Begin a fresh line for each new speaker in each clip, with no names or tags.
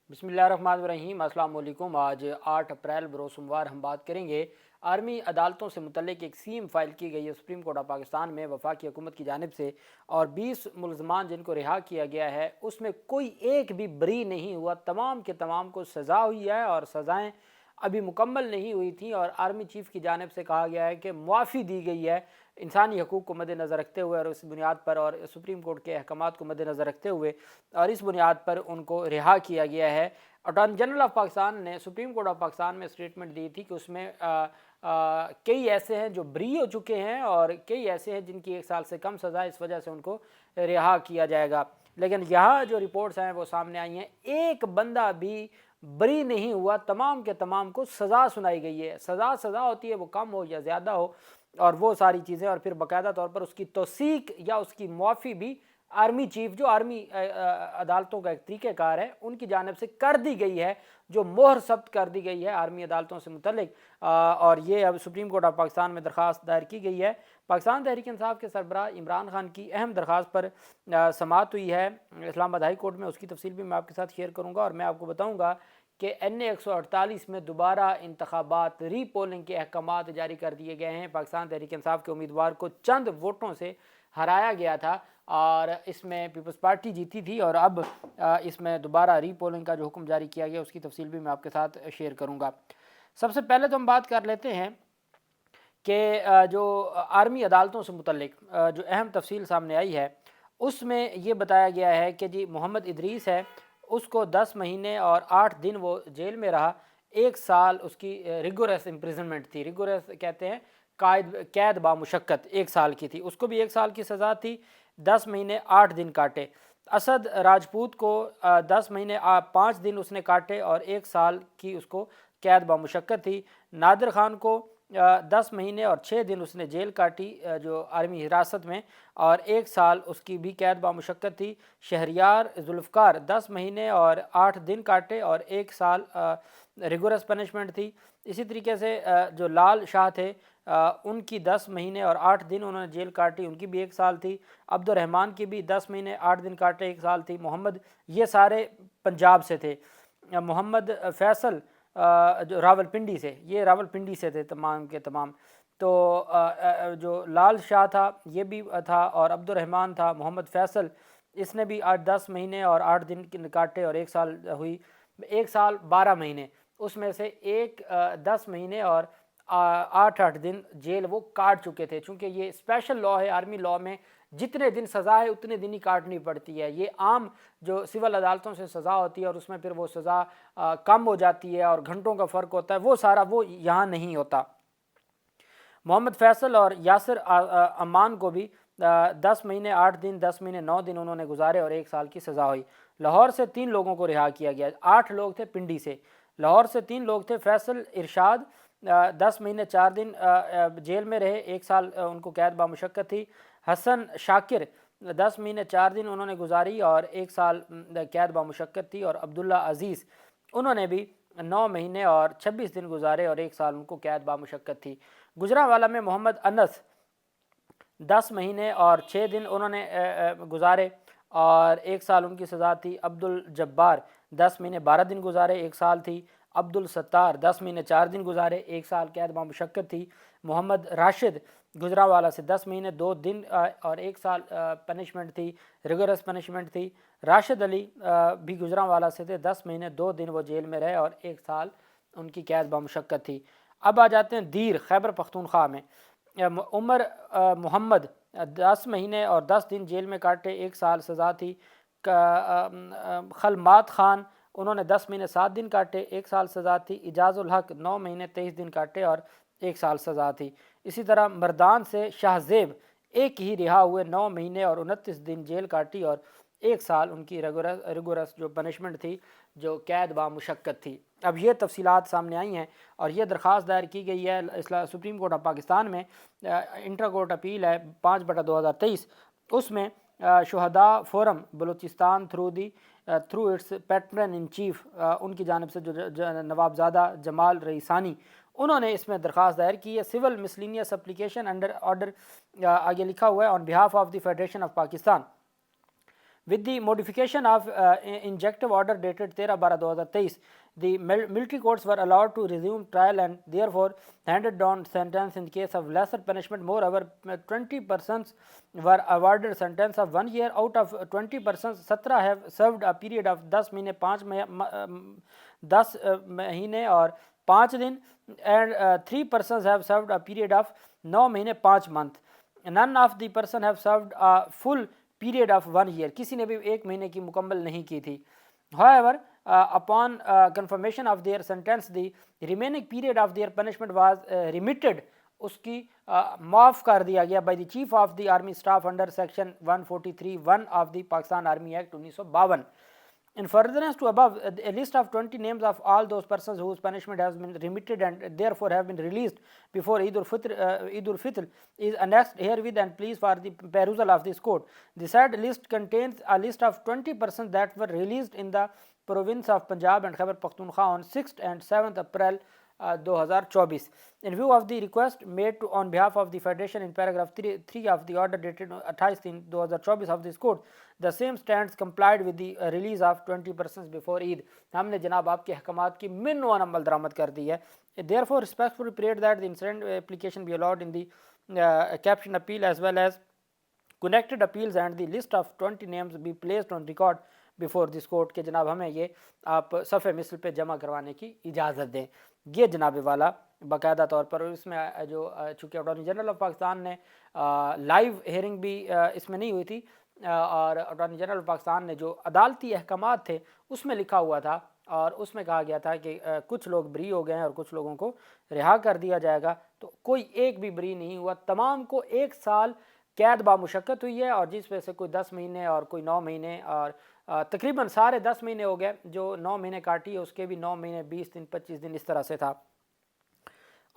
बिस्मिल्लाहिर्रहमानिर्रहीम। अस्सलाम वालेकुम। आज 8 अप्रैल बरोज़ सोमवार हम बात करेंगे आर्मी अदालतों से मुतल्लिक एक सीम फाइल की गई है सुप्रीम कोर्ट ऑफ पाकिस्तान में वफाकी हुकूमत की जानिब से, और 20 मुलजमान जिनको रिहा किया गया है उसमें कोई एक भी बरी नहीं हुआ। तमाम के तमाम को सज़ा हुई है और सज़ाएँ अभी मुकम्मल नहीं हुई थी, और आर्मी चीफ़ की जानिब से कहा गया है कि मुआफ़ी दी गई है इंसानी हकूक़ को मद्देनज़र रखते हुए, और इस बुनियाद पर और सुप्रीम कोर्ट के अहकामात को मद्देनज़र रखते हुए और इस बुनियाद पर उनको रिहा किया गया है। अटॉर्नी जनरल ऑफ पाकिस्तान ने सुप्रीम कोर्ट ऑफ पाकिस्तान में स्टेटमेंट दी थी कि उसमें कई ऐसे हैं जो बरी हो चुके हैं और कई ऐसे हैं जिनकी 1 साल से कम सज़ा, इस वजह से उनको रिहा किया जाएगा। लेकिन यहाँ जो रिपोर्ट्स हैं वो सामने आई हैं, एक बंदा भी बरी नहीं हुआ, तमाम के तमाम को सज़ा सुनाई गई है। सज़ा होती है, वो कम हो या ज़्यादा हो, और वो सारी चीज़ें, और फिर बाकायदा तौर पर उसकी तौसीक या उसकी मुआफ़ी भी आर्मी चीफ, जो आर्मी अदालतों का एक तरीक़ेकार है, उनकी जानिब से कर दी गई है, जो मोहर सब्त कर दी गई है आर्मी अदालतों से मुतल्लिक। और ये अब सुप्रीम कोर्ट ऑफ पाकिस्तान में दरख्वास्त दायर की गई है। पाकिस्तान तहरीक इंसाफ के सरबराह इमरान खान की अहम दरख्वास्त पर समाअत हुई है इस्लामाबाद हाई कोर्ट में। उसकी तफसील भी मैं आपके साथ शेयर करूँगा, और मैं आपको बताऊँगा कि NA 148 में दोबारा इंतखाबात री पोलिंग के अहकामात जारी कर दिए गए हैं। पाकिस्तान तहरीक इंसाफ के उम्मीदवार को चंद वोटों से हराया गया था और इसमें पीपल्स पार्टी जीती थी, और अब इसमें दोबारा री पोलिंग का जो हुक्म जारी किया गया उसकी तफसील भी मैं आपके साथ शेयर करूँगा। सबसे पहले तो हम बात कर लेते हैं कि जो आर्मी अदालतों से मुतल्लिक जो अहम तफसील सामने आई है उसमें ये बताया गया है कि जी मोहम्मद इदरीस है, उसको 10 महीने और 8 दिन वो जेल में रहा। 1 साल उसकी रिगोरस इम्प्रिजनमेंट थी। रिगोरस कहते हैं कैद बामुशक्कत, 1 साल की थी। उसको भी 1 साल की सज़ा थी, 10 महीने 8 दिन काटे। असद राजपूत को 10 महीने 5 दिन उसने काटे और 1 साल की उसको कैद बामुशक्कत थी। नादिर खान को 10 महीने और 6 दिन उसने जेल काटी जो आर्मी हिरासत में, और 1 साल उसकी भी कैद बामुशक्कत थी। शहरियार जुल्फ़कार 10 महीने और 8 दिन काटे और 1 साल रिगोरस पनिशमेंट थी। इसी तरीके से जो लाल शाह थे उनकी 10 महीने और 8 दिन उन्होंने जेल काटी, उनकी भी 1 साल थी। अब्दुर्रहमान की भी 10 महीने 8 दिन काटे, 1 साल थी। मोहम्मद, ये सारे पंजाब से थे। मोहम्मद फैसल जो रावलपिंडी से, ये रावलपिंडी से थे तमाम के तमाम। तो जो लाल शाह था ये भी था, और अब्दुर्रहमान था। मोहम्मद फैसल, इसने भी 10 महीने और 8 दिन काटे और 1 साल हुई। 1 साल 12 महीने, उसमें से 10 महीने और 8 दिन जेल वो काट चुके थे। चूँकि ये स्पेशल लॉ है, आर्मी लॉ में जितने दिन सज़ा है उतने दिन ही काटनी पड़ती है। ये आम जो सिविल अदालतों से सज़ा होती है और उसमें फिर वो सज़ा कम हो जाती है और घंटों का फ़र्क होता है, वो सारा वो यहाँ नहीं होता। मोहम्मद फैसल और यासिर अमान को भी 10 महीने 8 दिन, 10 महीने 9 दिन उन्होंने गुजारे और 1 साल की सज़ा हुई। लाहौर से 3 लोगों को रिहा किया गया। 8 लोग थे पिंडी से। लाहौर से 3 लोग थे। फैसल इरशाद 10 महीने 4 दिन जेल में रहे, 1 साल उनको कैद बामुशक्कत थी। हसन शाकिर 10 महीने 4 दिन उन्होंने गुजारी और 1 साल कैद बामुशक्कत थी। और अब्दुल्ला अजीज़, उन्होंने भी 9 महीने और 26 दिन गुजारे और 1 साल उनको कैद बामुशक्कत थी। गुजरांवाला में मोहम्मद अनस 10 महीने और 6 दिन उन्होंने गुजारे और 1 साल उनकी सज़ा थी। अब्दुल जब्बार 10 महीने 12 दिन गुजारे, 1 साल थी। अब्दुल सत्तार 10 महीने 4 दिन गुजारे, 1 साल कैद बामुशक्कत थी। मोहम्मद राशिद गुजरांवाला से 10 महीने 2 दिन और 1 साल पनिशमेंट थी, रिगोरस पनिशमेंट थी। राशिद अली भी गुजरांवाला से थे, 10 महीने 2 दिन वो जेल में रहे और 1 साल उनकी कैद बामुशक्कत थी। अब आ जाते हैं दीर, खैबर पख्तूनख्वा में। उमर मोहम्मद 10 महीने और 10 दिन जेल में काटे, 1 साल सज़ा थी। खलमात खान, उन्होंने 10 महीने 7 दिन काटे, 1 साल सज़ा थी। इजाज़ुल हक 9 महीने 23 दिन काटे और 1 साल सज़ा थी। इसी तरह मर्दान से शाहजेब एक ही रिहा हुए, 9 महीने और 29 दिन जेल काटी और 1 साल उनकी रिगोरस जो पनिशमेंट थी, जो कैद बामुशक्कत थी। अब ये तफसीलात सामने आई हैं और ये दरख्वास्त दायर की गई है सुप्रीम कोर्ट ऑफ पाकिस्तान में। इंटर कोर्ट अपील है 5/2023। उसमें शुहदा forum Balochistan through its patron in chief उनकी जानिब से जो नवाबजादा जमाल रईसानी, उन्होंने इसमें दरख्वास्त दायर की है। Civil miscellaneous application under order, आगे लिखा हुआ है, on behalf of the Federation of Pakistan With the modification of injunctive order dated 13/12/2023, the military courts were allowed to resume trial and therefore handed down sentence in case of lesser punishment. Moreover, 20 persons were awarded sentence of 1 year. Out of 20 persons, 17 have served a period of 10 महीने और 5 दिन, and 3 persons have served a period of 9 महीने 5 month. None of the person have served a full period of 1 year. किसी ने भी 1 महीने की मुकम्मल नहीं की थी. However, upon confirmation of their sentence, the remaining period of their punishment was remitted. उसकी माफ़ कर दिया गया by the Chief of the Army Staff under section 143(1) of the Pakistan Army Act 1952. In furtherance to above, a list of 20 names of all those persons whose punishment has been remitted and therefore have been released before Eid al-Fitr is annexed herewith and pleased for the perusal of this court. The said list contains a list of 20 persons that were released in the province of Punjab and Khyber Pakhtunkhwa on 6th and 7th April 2024. In view of the request made on behalf of the Federation in paragraph 3 of the order dated 28/3/2024 of this court, the same stands complied with the release of 20 persons before Eid. हमने जनाब आपके अहकामात की मिनवान अमल दरामद कर दी है. Therefore, respectfully prayed that the incident application be allowed in the caption appeal as well as connected appeals and the list of 20 names be placed on record before this court के जनाब हमें ये आप सफ़े मिसल पे जमा करवाने की इजाज़त दें. ये जनाब वाला बाकायदा तौर पर, इसमें जो चूँकि अटॉर्नी जनरल ऑफ पाकिस्तान ने लाइव हेयरिंग भी इसमें नहीं हुई थी और अटॉर्नी जनरल ऑफ पाकिस्तान ने जो अदालती अहकामात थे उसमें लिखा हुआ था और उसमें कहा गया था कि कुछ लोग बरी हो गए हैं और कुछ लोगों को रिहा कर दिया जाएगा. तो कोई एक भी बरी नहीं हुआ, तमाम को 1 साल कैद बामुशक्क़त हुई है और जिस वजह से कोई 10 महीने और कोई 9 महीने और तकरीबन सारे 10 महीने हो गए. जो 9 महीने काटी है उसके भी 9 महीने 20 दिन 25 दिन इस तरह से था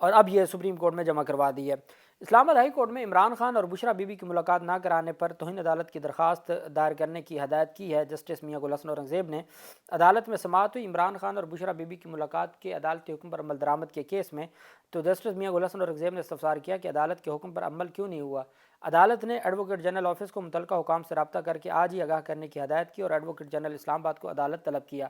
और अब ये सुप्रीम कोर्ट में जमा करवा दी है. इस्लामाबाद हाई कोर्ट में इमरान खान और बुशरा बीबी की मुलाकात ना कराने पर तौहीन अदालत की दरख्वास्त दायर करने की हदायत की है. जस्टिस मियां गुल हसन औरंगज़ेब ने अदालत में समाअत हुई. इमरान खान और बुशरा बीबी की मुलाकात के अदालती हुक्म पर अमल दरामद के केस में तो जस्टिस मियां गुल हसन औरंगज़ेब ने इस्तफसार किया कि अदालत के हुक्म पर अमल क्यों नहीं हुआ. अदालत ने एडवोकेट जनरल ऑफिस को मुतल्लिका हुकाम से रब्ता करके आज ही आगाह करने की हदायत की और एडवोकेट जनरल इस्लामाबाद को अदालत तलब किया.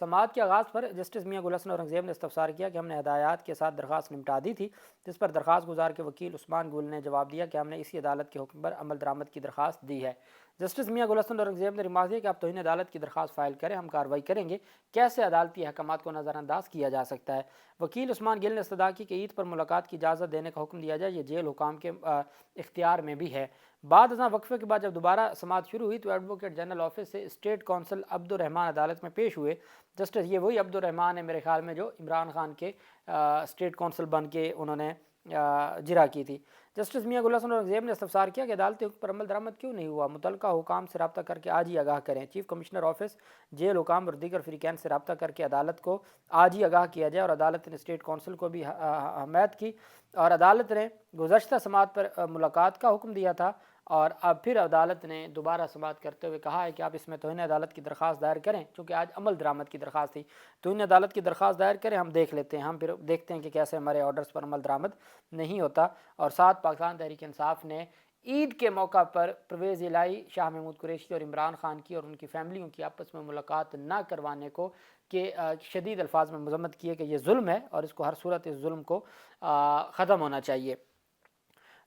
समाअत के आगाज़ पर जस्टिस मियां गुल हसन औरंगज़ेब ने इस्तफसार किया कि हमने हदायत के साथ दरख्वास्त निपटा दी थी, जिस पर दरख्वास्त गुजार के वकील उस्मान गुल ने जवाब दिया कि हमने इसी अदालत के हुक्म पर अमल दरामद की दरख्वास्त दी है. जस्टिस मियां गुल हसन औरंगज़ेब ने रिमार्क दिया कि आप तौहीन अदालत की दरख्वास्त फ़ाइल करें, हम कार्रवाई करेंगे. कैसे अदालती अहकामात को नज़रअंदाज किया जा सकता है. वकील उस्मान गिल ने इस्तदा की कि ईद पर मुलाकात की इजाज़त देने का हुक्म दिया जाए, ये जेल हुकाम के इख्तियार में भी है. बाद वक्फे के बाद जब दोबारा समाअत शुरू हुई तो एडवोकेट जनरल ऑफिस से स्टेट कौंसल अब्दुर्रहमान अदालत में पेश हुए. जस्टिस ये वही अब्दुर्रहमान है मेरे ख्याल में जो इमरान खान के स्टेट कौंसल बन के उन्होंने जिरा की थी. जस्टिस मियां गुल हसन औरंगज़ेब ने इस्तफसार किया कि अदालती हुक्म पर अमल दरामद क्यों नहीं हुआ, मुतल्लिका हुकाम से रब्ता करके आज ही आगाह करें. चीफ कमिश्नर ऑफिस जेल हुकाम और दीगर फ़रीक़ैन से रब्ता करके अदालत को आज ही आगाह किया जाए. और अदालत ने स्टेट कौंसल को भी हमायत की और अदालत ने गुज़श्ता समाअत पर मुलाकात का हुक्म दिया था और अब फिर अदालत ने दोबारा समाअत करते हुए कहा है कि आप इसमें तौहीन अदालत की दरख्वास्त दायर करें. चूँकि आज अमल दरामद की दरख्वास्त थी, तौहीन अदालत की दरख्वास्त दायर करें, हम देख लेते हैं, हम फिर देखते हैं कि कैसे हमारे ऑर्डर्स पर अमल दरामद नहीं होता. और साथ पाकिस्तान तहरीक इंसाफ ने ईद के मौका पर परवेज़ इलाही, शाह महमूद कुरैशी और इमरान खान की और उनकी फैमिलियों की आपस में मुलाकात ना करवाने को कि शदीद अल्फाज में मज़म्मत किए कि ये जुल्म है और इसको हर सूरत इस जुल्म को ख़त्म होना चाहिए.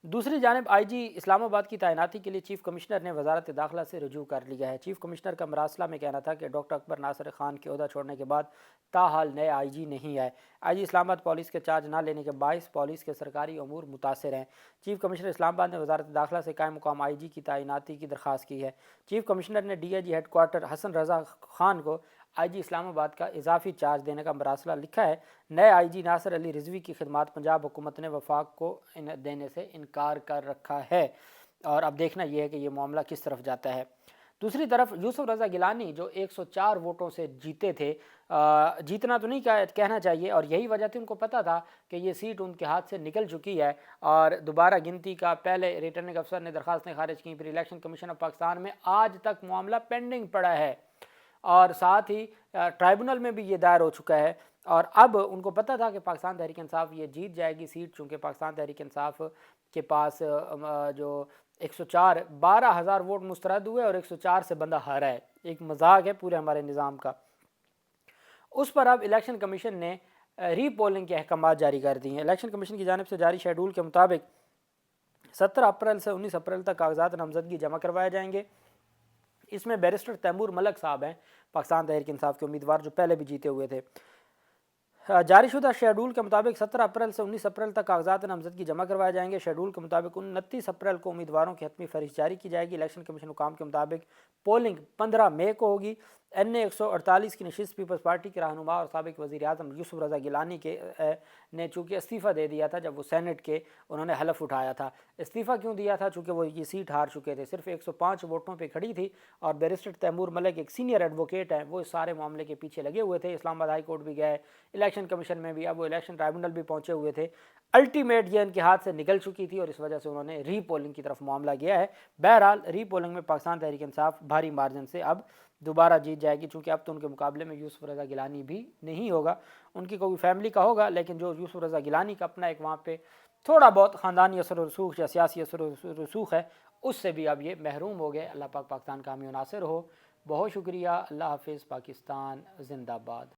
दूसरी जानिब IG इस्लामाबाद की तैनाती के लिए चीफ कमिश्नर ने वजारत दाखिला से रजू कर लिया है. चीफ कमिश्नर का मरासला में कहना था कि डॉक्टर अकबर नासिर खान के ओहदा छोड़ने के बाद ताहाल नए IG नहीं आए. IG इस्लामाबाद पॉलिस के चार्ज ना लेने के बायस पॉलिस के सरकारी अमूर मुतासर हैं. चीफ कमिश्नर इस्लामाबाद ने वजारत दाखिला से कायम मुकाम IG की तैनाती की दरख्वास्त की है. चीफ कमिश्नर ने DIG हेड क्वार्टर हसन रज़ा खान को IG इस्लामाबाद का इजाफी चार्ज देने का मरासला लिखा है. नए IG नासिर अली रिजवी की खिदमात पंजाब हुकूमत ने वफाक को देने से इनकार कर रखा है और अब देखना यह है कि ये मामला किस तरफ जाता है. दूसरी तरफ यूसुफ रज़ा गिलानी जो 104 वोटों से जीते थे, जीतना तो नहीं कहना चाहिए और यही वजह थी, उनको पता था कि ये सीट उनके हाथ से निकल चुकी है और दोबारा गिनती का पहले रिटर्निंग अफसर ने दरख्वास्तें खारिज की, फिर इलेक्शन कमीशन ऑफ पाकिस्तान में आज तक मामला पेंडिंग पड़ा है और साथ ही ट्राइब्यूनल में भी ये दायर हो चुका है. और अब उनको पता था कि पाकिस्तान तहरीक इंसाफ ये जीत जाएगी सीट, चूँकि पाकिस्तान तहरीक इंसाफ के पास जो 104 12,000 वोट मुस्तरद हुए और 104 से बंदा हारा है। एक मजाक है पूरे हमारे निज़ाम का। उस पर अब इलेक्शन कमीशन ने री पोलिंग के अहकाम जारी कर दिए हैं। इलेक्शन कमीशन की जानिब से जारी शेड्यूल के मुताबिक 17 अप्रैल से 19 अप्रैल तक कागजात नामजदगी जमा करवाए जाएंगे। इसमें बैरिस्टर तैमूर मलक साहब हैं, पाकिस्तान तहरीक इंसाफ के उम्मीदवार, जो पहले भी जीते हुए थे। जारी शुदा शेड्यूल के मुताबिक 17 अप्रैल से 19 अप्रैल तक कागजात नामजदगी जमा करवाए जाएंगे। शेड्यूल के मुताबिक 29 अप्रैल को उम्मीदवारों की हतमी फहरिस्त जारी की जाएगी। इलेक्शन कमीशन हुकाम के मुताबिक पोलिंग 15 मई को होगी। NA 148 की नशिस्त पीपल्स पार्टी के रहनुमा और साबिक वज़ीर आज़म यूसुफ रज़ा गिलानी के ने चूँकि इस्तीफ़ा दे दिया था जब वो सेनेट के उन्होंने हलफ उठाया था। इस्तीफ़ा क्यों दिया था? चूँकि वो ये सीट हार चुके थे, सिर्फ 105 वोटों पे खड़ी थी और बैरिस्टर तैमूर मलिक एक सीनियर एडवोकेट हैं, वो इस सारे मामले के पीछे लगे हुए थे। इस्लामाबाद हाई कोर्ट भी गए, इलेक्शन कमीशन में भी, अब वो इलेक्शन ट्राइब्यूनल भी पहुँचे हुए थे। अल्टीमेट ये इनके हाथ से निकल चुकी थी और इस वजह से उन्होंने री पोलिंग की तरफ मामला गया है। बहरहाल री पोलिंग में पाकिस्तान तहरीक इंसाफ भारी मार्जिन से अब दोबारा जीत जाएगी, चूँकि अब तो उनके मुकाबले में यूसुफ रज़ा गिलानी भी नहीं होगा। उनकी कोई फैमिली का होगा, लेकिन जो यूसुफ रज़ा गिलानी का अपना एक वहाँ पे थोड़ा बहुत ख़ानदानी असर रसूख या सियासी असर रसूख है, उससे भी अब ये महरूम हो गए। अल्लाह पाक पाकिस्तान का हामी नासिर हो। बहुत शुक्रिया। अल्लाह हाफिज़। पाकिस्तान जिंदाबाद।